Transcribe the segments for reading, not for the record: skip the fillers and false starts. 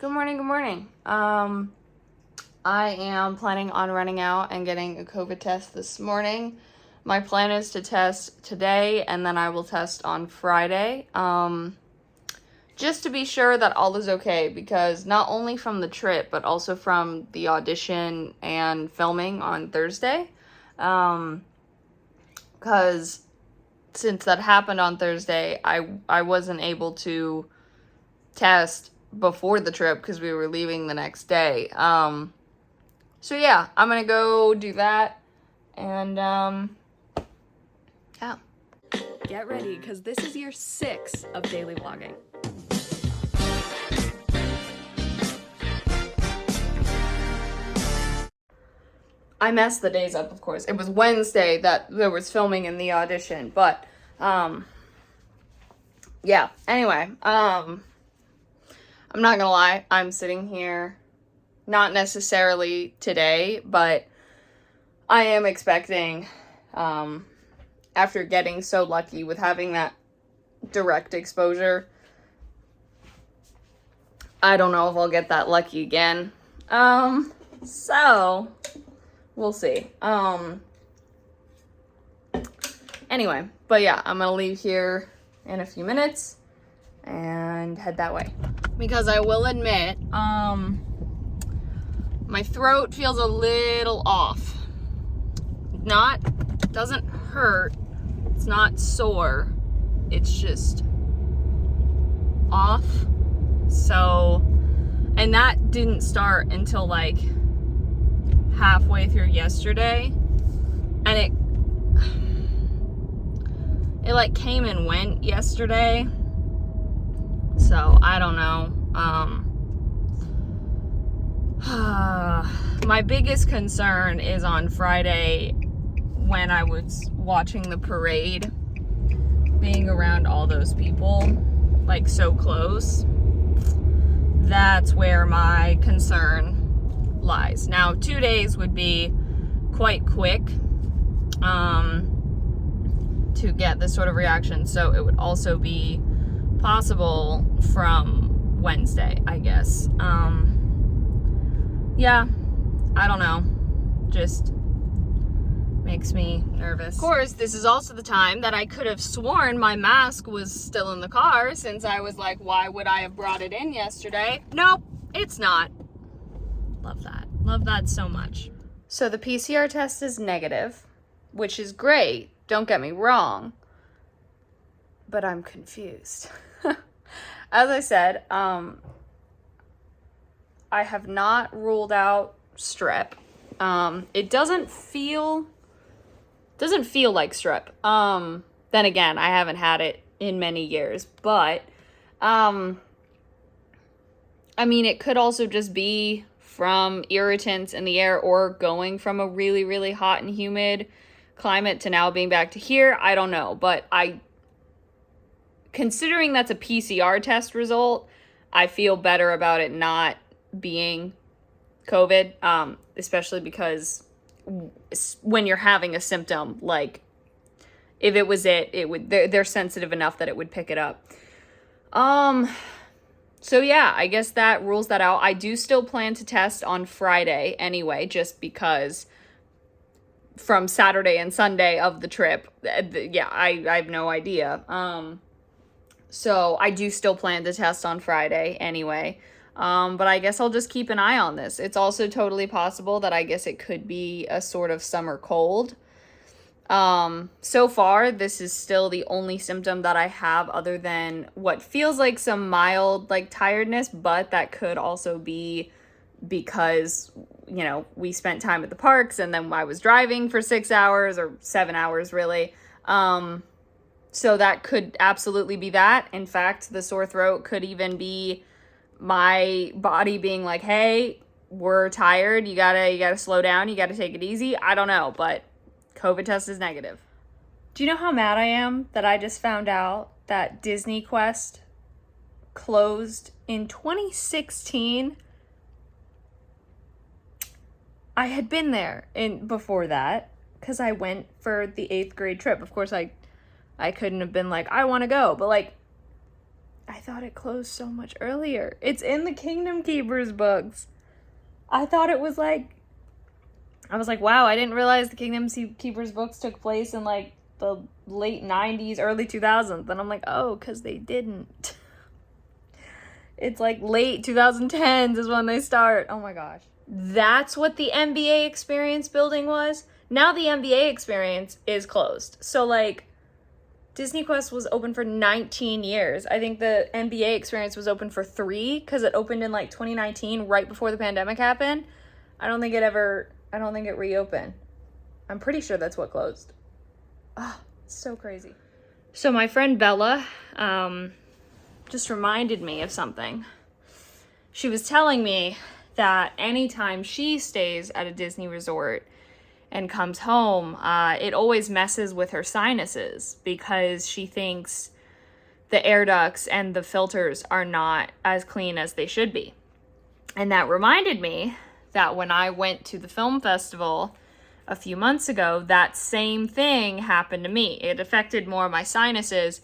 Good morning, good morning. I am planning on running out and getting a COVID test this morning. My plan is to test today and then I will test on Friday. Just to be sure that all is okay, because not only from the trip, but also from the audition and filming on Thursday. Because since that happened on Thursday, I wasn't able to test before the trip because we were leaving the next day. So yeah, I'm gonna go do that, and yeah. Get ready, because this is year 6 of daily vlogging. I messed the days up, of course. It was Wednesday that there was filming in the audition, but yeah. Anyway, I'm not gonna lie, I'm sitting here, not necessarily today, but I am expecting, after getting so lucky with having that direct exposure, I don't know if I'll get that lucky again. So we'll see. Anyway, but yeah, I'm gonna leave here in a few minutes and head that way. Because I will admit, my throat feels a little off. Doesn't hurt, it's not sore, it's just off. So, and that didn't start until like halfway through yesterday, and it like came and went yesterday, so I don't know. My biggest concern is on Friday when I was watching the parade, being around all those people, like so close. That's where my concern lies. Now, 2 days would be quite quick to get this sort of reaction, so it would also be possible from Wednesday, I guess. Yeah, I don't know. Just makes me nervous. Of course, this is also the time that I could have sworn my mask was still in the car, since I was like, why would I have brought it in yesterday? Nope, it's not. Love that. Love that so much. So the PCR test is negative, which is great. Don't get me wrong. But I'm confused. As I said, I have not ruled out strep. It doesn't feel like strep. Then again, I haven't had it in many years, but I mean, it could also just be from irritants in the air, or going from a really, really hot and humid climate to now being back to here. I don't know, but considering that's a PCR test result, I feel better about it not being COVID, especially because when you're having a symptom, like if it was it would, they're sensitive enough that it would pick it up. So yeah, I guess that rules that out. I do still plan to test on Friday anyway, just because from Saturday and Sunday of the trip, yeah, I have no idea. So I do still plan to test on Friday anyway. But I guess I'll just keep an eye on this. It's also totally possible that I guess it could be a sort of summer cold. So far, this is still the only symptom that I have, other than what feels like some mild, like, tiredness, but that could also be because, you know, we spent time at the parks and then I was driving for 6 hours or 7 hours, really. So that could absolutely be that. In fact, the sore throat could even be my body being like, hey, we're tired, you gotta slow down, you gotta take it easy. I don't know, but COVID test is negative. Do you know how mad I am that I just found out that Disney Quest closed in 2016? I had been there before that, because I went for the 8th grade trip. Of course, I couldn't have been like, I want to go, but like, I thought it closed so much earlier. It's in the Kingdom Keepers books. I thought it was like, I was like, wow, I didn't realize the Kingdom Keepers books took place in like the late 90s, early 2000s. Then I'm like, oh, because they didn't. It's like late 2010s is when they start. Oh my gosh. That's what the NBA Experience building was. Now the NBA Experience is closed. So like, Disney Quest was open for 19 years. I think the NBA Experience was open for 3 because it opened in like 2019, right before the pandemic happened. I don't think it reopened. I'm pretty sure that's what closed. Oh, it's so crazy. So my friend Bella just reminded me of something. She was telling me that anytime she stays at a Disney resort and comes home, it always messes with her sinuses because she thinks the air ducts and the filters are not as clean as they should be. And that reminded me that when I went to the film festival a few months ago, that same thing happened to me. It affected more of my sinuses.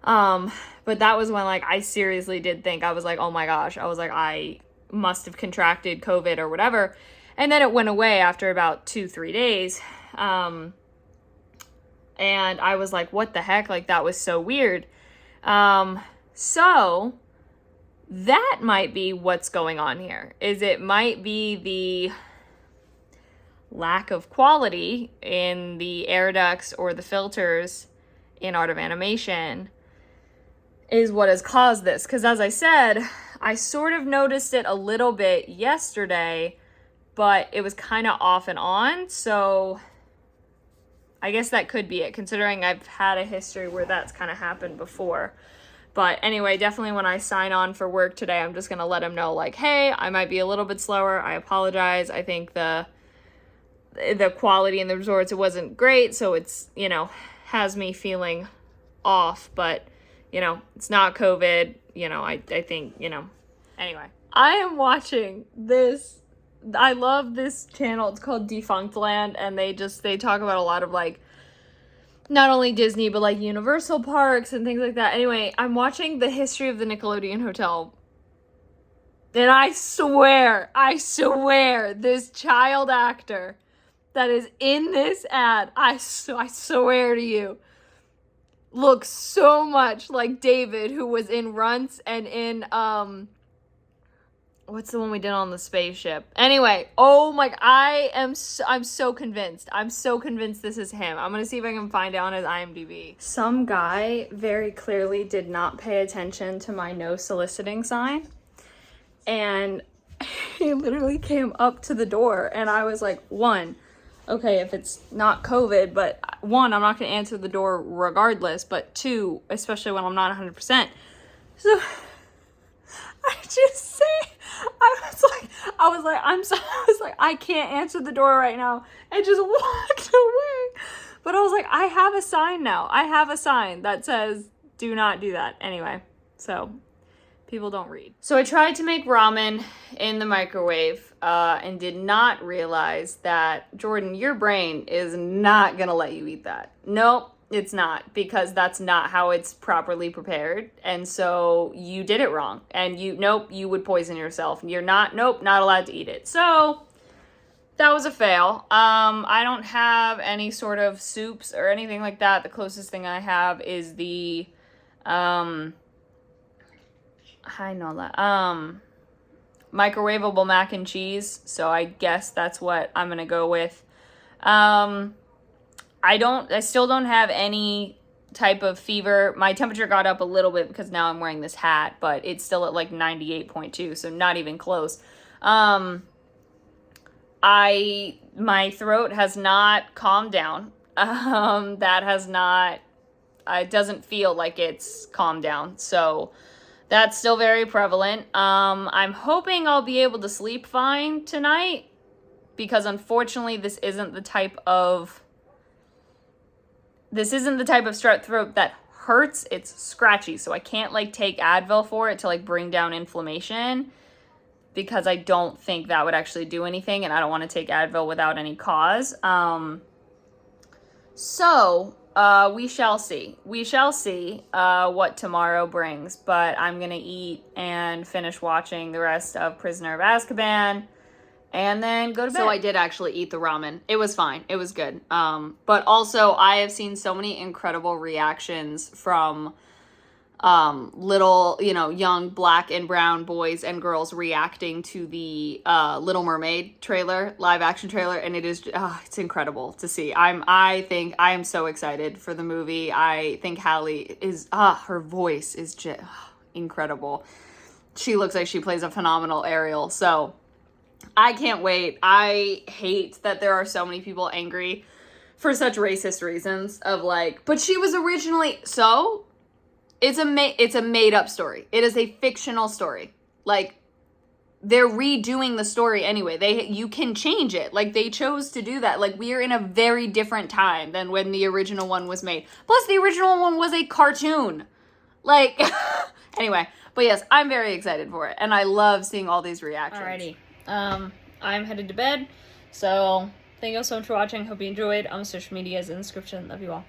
But that was when like I seriously did think, I was like, oh my gosh, I was like, I must have contracted COVID or whatever. And then it went away after about 2-3 days. And I was like, what the heck? Like, that was so weird. So that might be what's going on here. Is it might be the lack of quality in the air ducts or the filters in Art of Animation is what has caused this. Because as I said, I sort of noticed it a little bit yesterday, but it was kind of off and on. So I guess that could be it, considering I've had a history where that's kind of happened before. But anyway, definitely when I sign on for work today, I'm just going to let them know, like, hey, I might be a little bit slower. I apologize. I think the quality in the resorts, it wasn't great. So it's, has me feeling off. But, it's not COVID. I think, Anyway, I am watching this. I love this channel. It's called Defunct Land. And they talk about a lot of, like, not only Disney, but like Universal parks and things like that. Anyway, I'm watching the history of the Nickelodeon Hotel. And I swear, this child actor that is in this ad, I swear to you, looks so much like David, who was in Runts and in, what's the one we did on the spaceship? Anyway, oh my, I'm so convinced. I'm so convinced this is him. I'm gonna see if I can find it on his IMDb. Some guy very clearly did not pay attention to my no soliciting sign. And he literally came up to the door and I was like, one, okay, if it's not COVID, but one, I'm not gonna answer the door regardless, but two, especially when I'm not 100%. So I just say, I can't answer the door right now, and just walked away. But I was like, I have a sign now. I have a sign that says, do not do that. Anyway, so people don't read. So I tried to make ramen in the microwave and did not realize that, Jordan, your brain is not gonna let you eat that. Nope. It's not, because that's not how it's properly prepared. And so you did it wrong. And you would poison yourself. You're not allowed to eat it. So that was a fail. I don't have any sort of soups or anything like that. The closest thing I have is the, microwavable mac and cheese. So I guess that's what I'm going to go with. I still don't have any type of fever. My temperature got up a little bit because now I'm wearing this hat, but it's still at like 98.2, so not even close. My throat has not calmed down. It doesn't feel like it's calmed down. So that's still very prevalent. I'm hoping I'll be able to sleep fine tonight, because unfortunately this isn't the type of strep throat that hurts. It's scratchy. So I can't like take Advil for it to like bring down inflammation, because I don't think that would actually do anything, and I don't want to take Advil without any cause. So We shall see. We shall see what tomorrow brings. But I'm gonna eat and finish watching the rest of Prisoner of Azkaban, and then go to bed. So I did actually eat the ramen. It was fine. It was good. But also I have seen so many incredible reactions from little, young black and brown boys and girls reacting to the Little Mermaid trailer, live action trailer, and it is it's incredible to see. I think I am so excited for the movie. I think Halle is her voice is just incredible. She looks like she plays a phenomenal Ariel. So I can't wait. I hate that there are so many people angry for such racist reasons of like, but she was originally so. It's a made up story. It is a fictional story. Like, they're redoing the story anyway. You can change it. Like, they chose to do that. Like, we are in a very different time than when the original one was made. Plus, the original one was a cartoon. Like, anyway. But yes, I'm very excited for it. And I love seeing all these reactions. Alrighty. I'm headed to bed. So, thank you all so much for watching. Hope you enjoyed. On social media is in the description. Love you all.